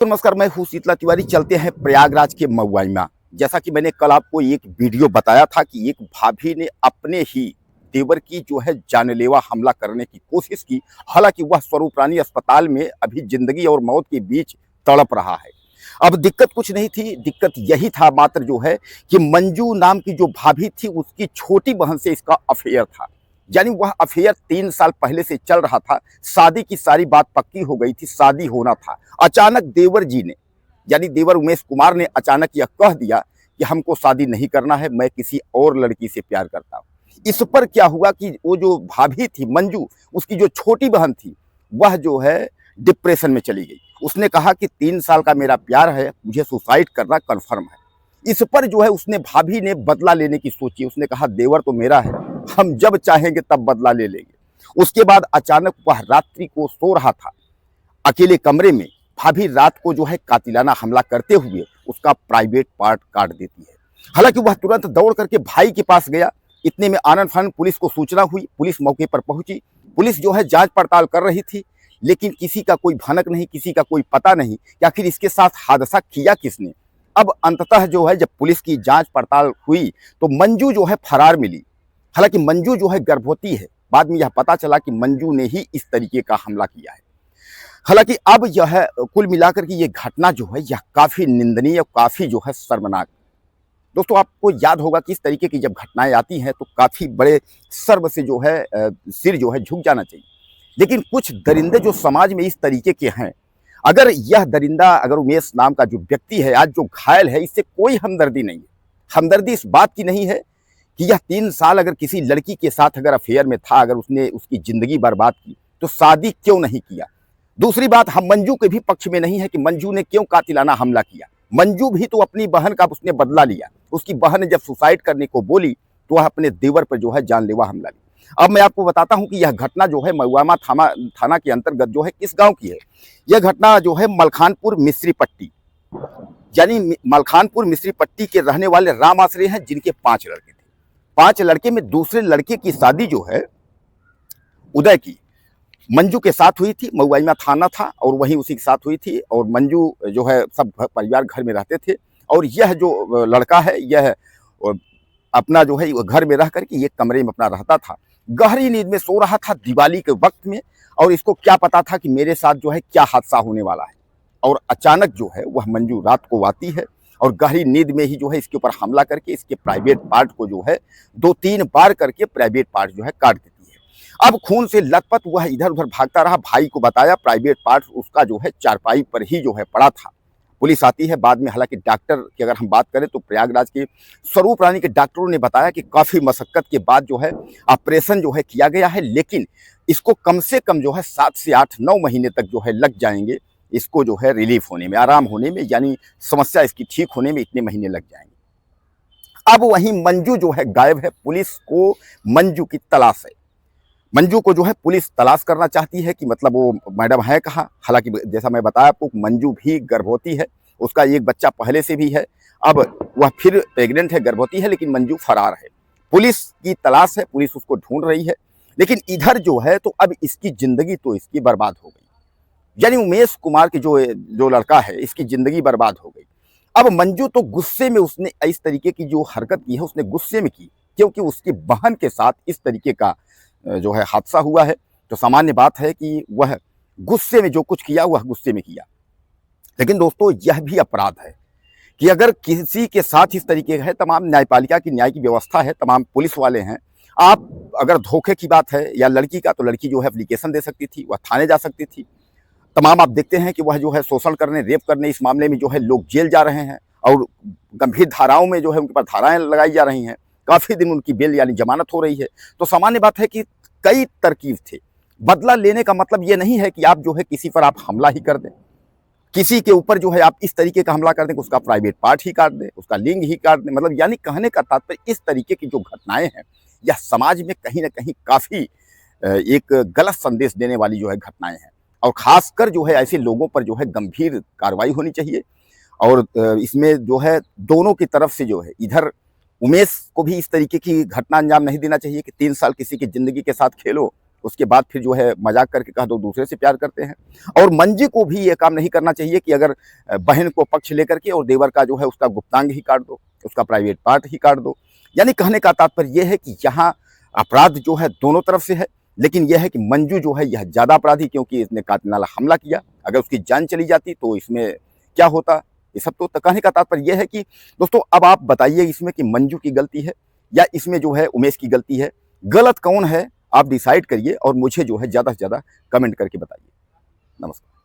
तो नमस्कार, मैं हूँ शीतला तिवारी। चलते हैं प्रयागराज के मऊआइमा। जैसा कि मैंने कल आपको एक वीडियो बताया था कि एक भाभी ने अपने ही देवर की जो है जानलेवा हमला करने की कोशिश की। हालांकि वह स्वरूप रानी अस्पताल में अभी जिंदगी और मौत के बीच तड़प रहा है। अब दिक्कत कुछ नहीं थी, दिक्कत यही था मात्र जो है कि मंजू नाम की जो भाभी थी उसकी छोटी बहन से इसका अफेयर था। यानी वह अफेयर 3 साल पहले से चल रहा था। शादी की सारी बात पक्की हो गई थी, शादी होना था। अचानक देवर जी ने, यानी देवर उमेश कुमार ने अचानक यह कह दिया कि हमको शादी नहीं करना है, मैं किसी और लड़की से प्यार करता हूँ। इस पर क्या हुआ कि वो जो भाभी थी मंजू, उसकी जो छोटी बहन थी, वह जो है डिप्रेशन में चली गई। उसने कहा कि 3 साल का मेरा प्यार है, मुझे सुसाइड करना कन्फर्म है। इस पर जो है उसने भाभी ने बदला लेने की सोची। उसने कहा देवर तो मेरा है, हम जब चाहेंगे तब बदला ले लेंगे। उसके बाद अचानक वह रात्रि को सो रहा था अकेले कमरे में। भाभी रात को जो है कातिलाना हमला करते हुए उसका प्राइवेट पार्ट काट देती है। हालांकि वह तुरंत दौड़ करके भाई के पास गया। इतने में आनन फानन पुलिस को सूचना हुई, पुलिस मौके पर पहुंची। पुलिस जो है जांच पड़ताल कर रही थी, लेकिन किसी का कोई भनक नहीं, किसी का कोई पता नहीं कि आखिर इसके साथ हादसा किया किसने। अब अंततः जो है जब पुलिस की जांच पड़ताल हुई तो मंजू जो है फरार मिली। हालांकि मंजू जो है गर्भवती है। बाद में यह पता चला कि मंजू ने ही इस तरीके का हमला किया है। हालांकि अब यह कुल मिलाकर की ये घटना जो है यह काफी निंदनीय और काफी जो है शर्मनाक। दोस्तों, आपको याद होगा कि इस तरीके की जब घटनाएं आती हैं तो काफी बड़े शर्म से जो है सिर जो है झुक जाना चाहिए। लेकिन कुछ दरिंदे जो समाज में इस तरीके के हैं, अगर यह दरिंदा, अगर उमेश नाम का जो व्यक्ति है आज जो घायल है, इससे कोई हमदर्दी नहीं है। हमदर्दी इस बात की नहीं है कि यह 3 साल अगर किसी लड़की के साथ अगर अफेयर में था, अगर उसने उसकी जिंदगी बर्बाद की तो शादी क्यों नहीं किया। दूसरी बात, हम मंजू के भी पक्ष में नहीं है कि मंजू ने क्यों कातिलाना हमला किया। मंजू भी तो अपनी बहन का उसने बदला लिया। उसकी बहन ने जब सुसाइड करने को बोली तो वह अपने देवर पर जो है जानलेवा हमला लिया। अब मैं आपको बताता हूं कि यह घटना जो है मऊआइमा थाना के अंतर्गत जो है किस गांव की है। यह घटना जो है मलखानपुर मिस्री पट्टी, यानी मलखानपुर मिस्री पट्टी के रहने वाले राम आश्रय हैं, जिनके 5 लड़के थे। 5 लड़के में दूसरे लड़के की शादी जो है उदय की मंजू के साथ हुई थी। मऊआइमा थाना था और वहीं उसी के साथ हुई थी। और मंजू जो है सब परिवार घर में रहते थे। और यह जो लड़का है यह अपना जो है घर में रह करके एक कमरे में अपना रहता था। गहरी नींद में सो रहा था दिवाली के वक्त में। और इसको क्या पता था कि मेरे साथ जो है क्या हादसा होने वाला है। और अचानक जो है वह मंजू रात को आती है और गहरी नींद में ही जो है इसके ऊपर हमला करके इसके प्राइवेट पार्ट को जो है 2-3 बार करके प्राइवेट पार्ट जो है काट देती है। अब खून से लथपथ वह इधर उधर भागता रहा। भाई को बताया, प्राइवेट पार्ट उसका जो है चारपाई पर ही जो है पड़ा था। पुलिस आती है बाद में। हालांकि डॉक्टर की अगर हम बात करें तो प्रयागराज के स्वरूप रानी के डॉक्टरों ने बताया कि काफ़ी मशक्कत के बाद जो है ऑपरेशन जो है किया गया है, लेकिन इसको कम से कम जो है 7 से 8-9 महीने तक जो है लग जाएंगे इसको जो है रिलीफ होने में, आराम होने में, यानी समस्या इसकी ठीक होने में इतने महीने लग जाएंगे। अब वहीं मंजू जो है गायब है। पुलिस को मंजू की तलाश है। मंजू को जो है पुलिस तलाश करना चाहती है कि मतलब वो मैडम है कहाँ। हालांकि जैसा मैं बताया आपको, मंजू भी गर्भवती है, उसका एक बच्चा पहले से भी है। अब वह फिर प्रेग्नेंट है, गर्भवती है, लेकिन मंजू फरार है। पुलिस की तलाश है, पुलिस उसको ढूंढ रही है। लेकिन इधर जो है तो अब इसकी जिंदगी तो इसकी बर्बाद हो गई। यानी उमेश कुमार की जो लड़का है इसकी जिंदगी बर्बाद हो गई। अब मंजू तो गुस्से में, उसने इस तरीके की जो हरकत की है उसने गुस्से में की, क्योंकि उसकी बहन के साथ इस तरीके का जो है हादसा हुआ है। तो सामान्य बात है कि वह गुस्से में जो कुछ किया वह गुस्से में किया। लेकिन दोस्तों, यह भी अपराध है कि अगर किसी के साथ इस तरीके का है, तमाम न्यायपालिका की न्याय की व्यवस्था है, तमाम पुलिस वाले हैं। आप अगर धोखे की बात है या लड़की का, तो लड़की जो है एप्लीकेशन दे सकती थी, वह थाने जा सकती थी। तमाम आप देखते हैं कि वह जो है शोषण करने, रेप करने, इस मामले में जो है लोग जेल जा रहे हैं और गंभीर धाराओं में जो है उनके पर धाराएं लगाई जा रही हैं। काफ़ी दिन उनकी बेल यानी जमानत हो रही है। तो सामान्य बात है कि कई तरकीब थे। बदला लेने का मतलब ये नहीं है कि आप जो है किसी पर आप हमला ही कर दें, किसी के ऊपर जो है आप इस तरीके का हमला कर दें कि उसका प्राइवेट पार्ट ही काट दें, उसका लिंग ही काट दें। मतलब यानी कहने का तात्पर्य इस तरीके की जो घटनाएं हैं यह समाज में कहीं ना कहीं काफ़ी एक गलत संदेश देने वाली जो है घटनाएं हैं। और खासकर जो है ऐसे लोगों पर जो है गंभीर कार्रवाई होनी चाहिए। और इसमें जो है दोनों की तरफ से जो है, इधर उमेश को भी इस तरीके की घटना अंजाम नहीं देना चाहिए कि 3 साल किसी की जिंदगी के साथ खेलो, उसके बाद फिर जो है मजाक करके कह दो दूसरे से प्यार करते हैं। और मंजी को भी ये काम नहीं करना चाहिए कि अगर बहन को पक्ष लेकर के और देवर का जो है उसका गुप्तांग ही काट दो, उसका प्राइवेट पार्ट ही काट दो। यानी कहने का तात्पर्य यह है कि यहाँ अपराध जो है दोनों तरफ से है, लेकिन यह है कि मंजू जो है यह ज़्यादा अपराधी, क्योंकि इसने कातिलाना हमला किया। अगर उसकी जान चली जाती तो इसमें क्या होता, ये सब तो कहने का तात्पर्य यह है कि दोस्तों अब आप बताइए इसमें कि मंजू की गलती है या इसमें जो है उमेश की गलती है। गलत कौन है आप डिसाइड करिए और मुझे जो है ज़्यादा से ज़्यादा कमेंट करके बताइए। नमस्कार।